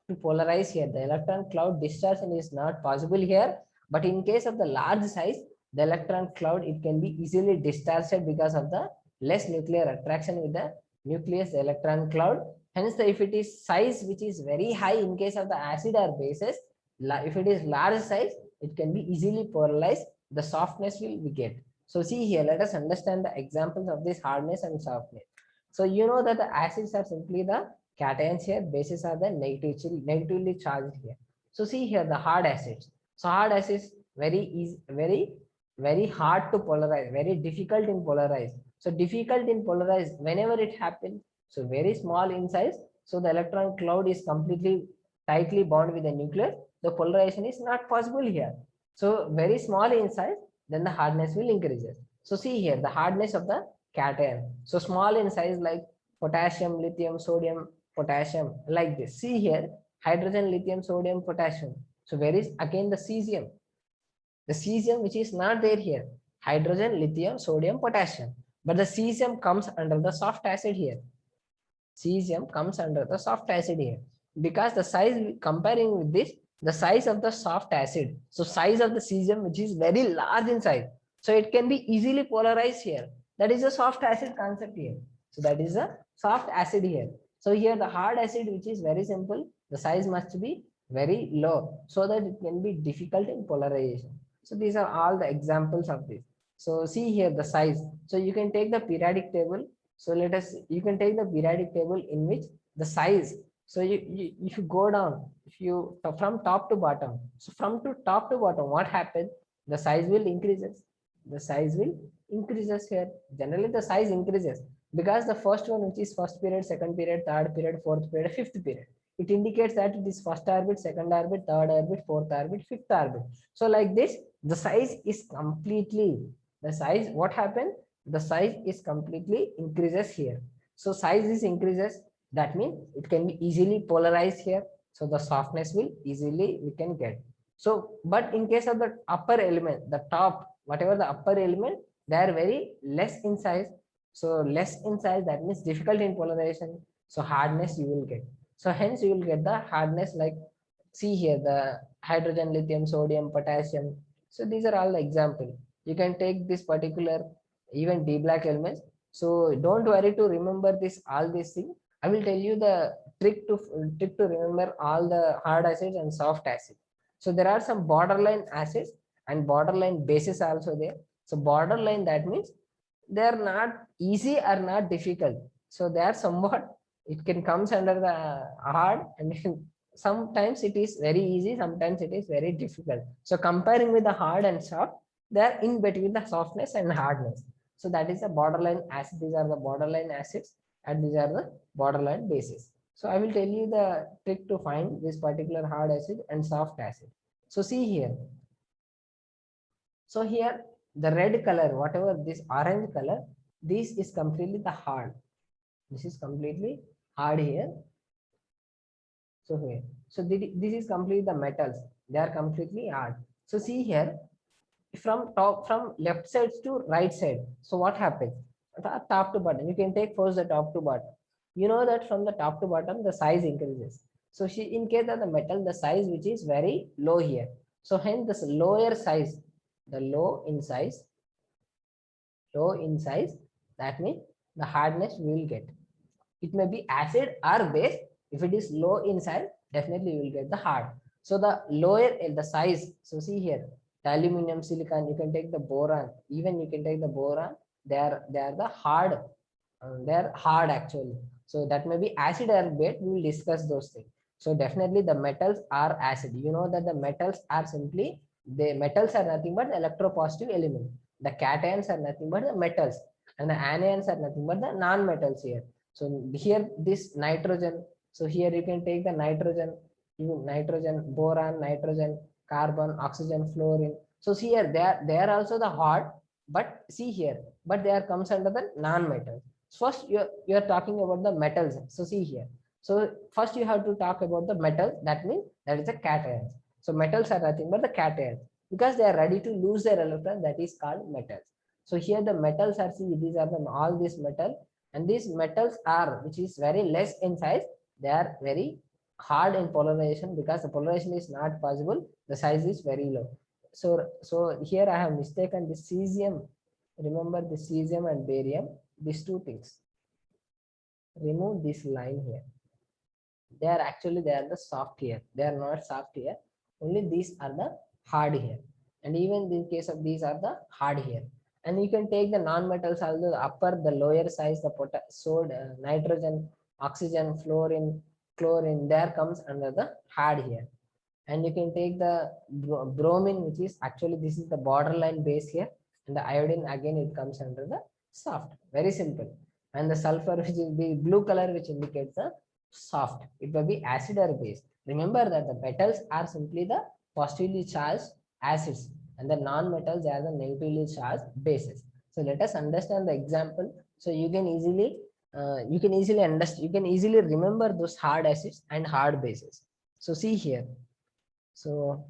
to polarize here. The electron cloud distortion is not possible here. But in case of the large size, the electron cloud, it can be easily distorted because of the less nuclear attraction with the nucleus electron cloud. Hence, if it is size which is very high in case of the acid or bases, if it is large size, it can be easily polarized. The softness will be get. So see here, let us understand the examples of this hardness and softness. So you know that the acids are simply the cations here, bases are the negatively charged here. So see here the hard acids. So hard acids very easy, very hard to polarize, very difficult in polarize. So difficult in polarize whenever it happens. So very small in size. So the electron cloud is completely tightly bound with the nucleus. The polarization is not possible here. So very small in size, then the hardness will increase. So see here the hardness of the cation. So small in size like potassium, lithium, sodium, potassium, like this. See here hydrogen, lithium, sodium, potassium. So where is again the cesium? The cesium which is not there here. Hydrogen, lithium, sodium, potassium. but the cesium comes under the soft acid here. Cesium comes under the soft acid here because the size, comparing with this, the size of the soft acid, so size of the cesium which is very large in size, so it can be easily polarized here. That is a soft acid concept here. So that is a soft acid here. So here the hard acid, which is very simple, the size must be very low so that it can be difficult in polarization. So these are all the examples of this. So see here the size. So you can take the periodic table. So let us, you can take the periodic table in which the size. So if you go down, if you from top to bottom, so from to top to bottom, what happens? The size will increases. The size will increases here. Generally, the size increases because the first one, which is first period, second period, third period, fourth period, fifth period, it indicates that it is first orbit, second orbit, third orbit, fourth orbit, fifth orbit. So like this, the size is completely, the size, what happened? The size is completely increases here. So size is increases, that means it can be easily polarized here. So the softness will easily we can get. So, but in case of the upper element, the top, whatever the upper element, they are very less in size. So less in size, that means difficult in polarization. So hardness you will get. So hence you will get the hardness, like see here the hydrogen, lithium, sodium, potassium. So these are all the example. You can take this particular even D black elements. So don't worry to remember this all these things. I will tell you the trick to remember all the hard acids and soft acids. So there are some borderline acids and borderline bases also there. So borderline, that means they are not easy or not difficult. So they are somewhat, it can comes under the hard, and sometimes it is very easy, sometimes it is very difficult. So comparing with the hard and soft, they are in between the softness and hardness. So that is the borderline acid. These are the borderline acids and these are the borderline bases. So I will tell you the trick to find this particular hard acid and soft acid. So see here. So here the red color, whatever this orange color, this is completely the hard. This is completely hard here. So here, so this is completely the metals. They are completely hard. So see here, from top, from left side to right side. So what happens? Top to bottom. You can take first the top to bottom. You know that from the top to bottom, the size increases. So she, in case of the metal, the size which is very low here. So hence this lower size, the low in size, that means the hardness we will get. It may be acid or base. If it is low in size, definitely you will get the hard. So the lower the size, so see here, the aluminum, silicon, you can take the boron, even you can take the boron, they are the hard, they're hard actually. So that may be acid or base, we will discuss those things. So definitely the metals are acid. You know that the metals are simply, the metals are nothing but electropositive element. The cations are nothing but the metals, and the anions are nothing but the non-metals here. So here this nitrogen, so here you can take the nitrogen, nitrogen, boron, nitrogen, carbon, oxygen, fluorine. So see here, they are also the hard, but see here, but they are comes under the non-metals. First you're talking about the metals. So see here. So first you have to talk about the metals, that means that is the cations. So metals are nothing but the cations because they are ready to lose their electron, that is called metals. So here the metals are, see, these are the all these metal, and these metals are, which is very less in size, they are very hard in polarization because the polarization is not possible, the size is very low. So here I have mistaken the cesium. Remember the cesium and barium, these two things. Remove this line here. They are actually, they are the soft here, they are not soft here, only these are the hard here, and even in case of these are the hard here. And you can take the non-metals, although the upper, the lower size, the nitrogen, oxygen, fluorine, chlorine, there comes under the hard here. And you can take the bromine, which is actually, this is the borderline base here, and the iodine, again it comes under the soft, very simple. And the sulfur, which is the blue color, which indicates the soft, it will be acid or base. Remember that the metals are simply the positively charged acids, and the non-metals are the negatively charged bases. So let us understand the example. So you can easily understand, you can easily remember those hard acids and hard bases. So see here. So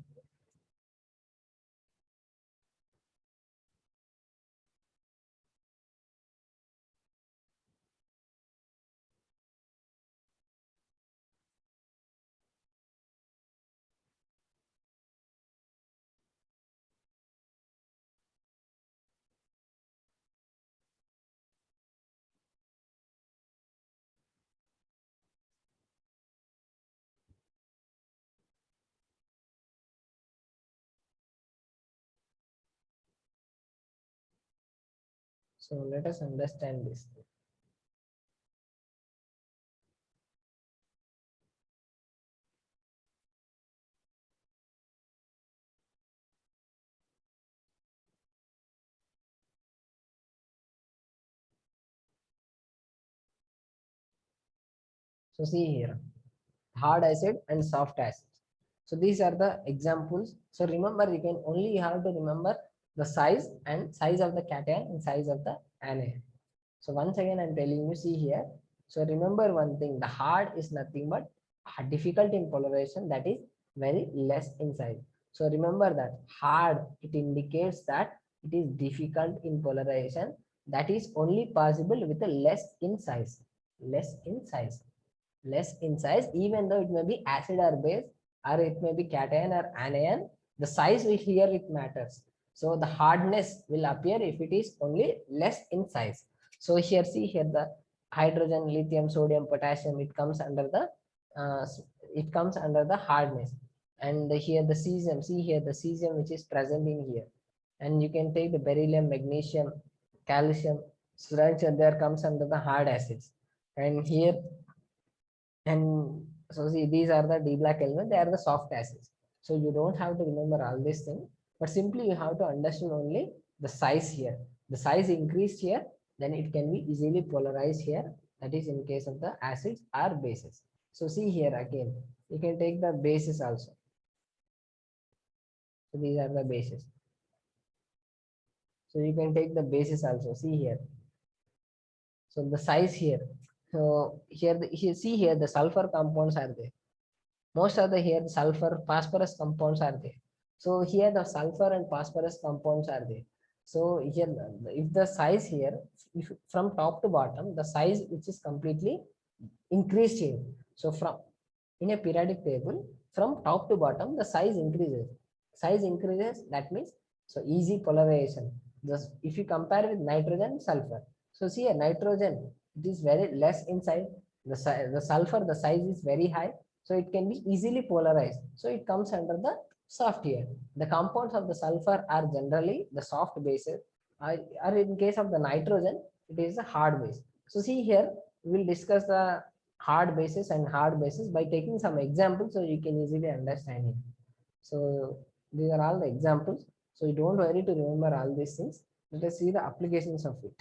So let us understand this. So see here, hard acid and soft acid. So these are the examples. So remember, you can only have to remember the size and size of the cation and size of the anion. So once again, I'm telling you, see here. So remember one thing, the hard is nothing but difficult in polarization, that is very less in size. So remember that hard, it indicates that it is difficult in polarization, that is only possible with a less in size, less in size, less in size, even though it may be acid or base, or it may be cation or anion, the size we here it matters. So the hardness will appear if it is only less in size. So here, see here, the hydrogen, lithium, sodium, potassium, it comes under the uh, it comes under the hardness. And here the cesium, see here the cesium which is present in here. And you can take the beryllium, magnesium, calcium, sulfur, there comes under the hard acids. And here, and so see, these are the D black elements, they are the soft acids. So you don't have to remember all these things, but simply you have to understand only the size here. The size increased here, then it can be easily polarized here. That is in case of the acids or bases. So see here again, you can take the bases also. So these are the bases. So you can take the bases also. See here. So the size here. So here see here the sulfur compounds are there. Most of the here sulfur phosphorus compounds are there. So here the sulfur and phosphorus compounds are there. So here, if the size here, if from top to bottom, the size which is completely increased here. So from in a periodic table, from top to bottom, the size increases. Size increases, that means so easy polarization. Just if you compare with nitrogen, sulfur. So see, a nitrogen, it is very less inside. The sulfur, the size is very high, so it can be easily polarized. So it comes under the soft here. The compounds of the sulfur are generally the soft bases, or in case of the nitrogen, it is a hard base. So see here, we will discuss the hard bases and hard bases by taking some examples, so you can easily understand it. So these are all the examples. So you don't worry to remember all these things. Let us see the applications of it.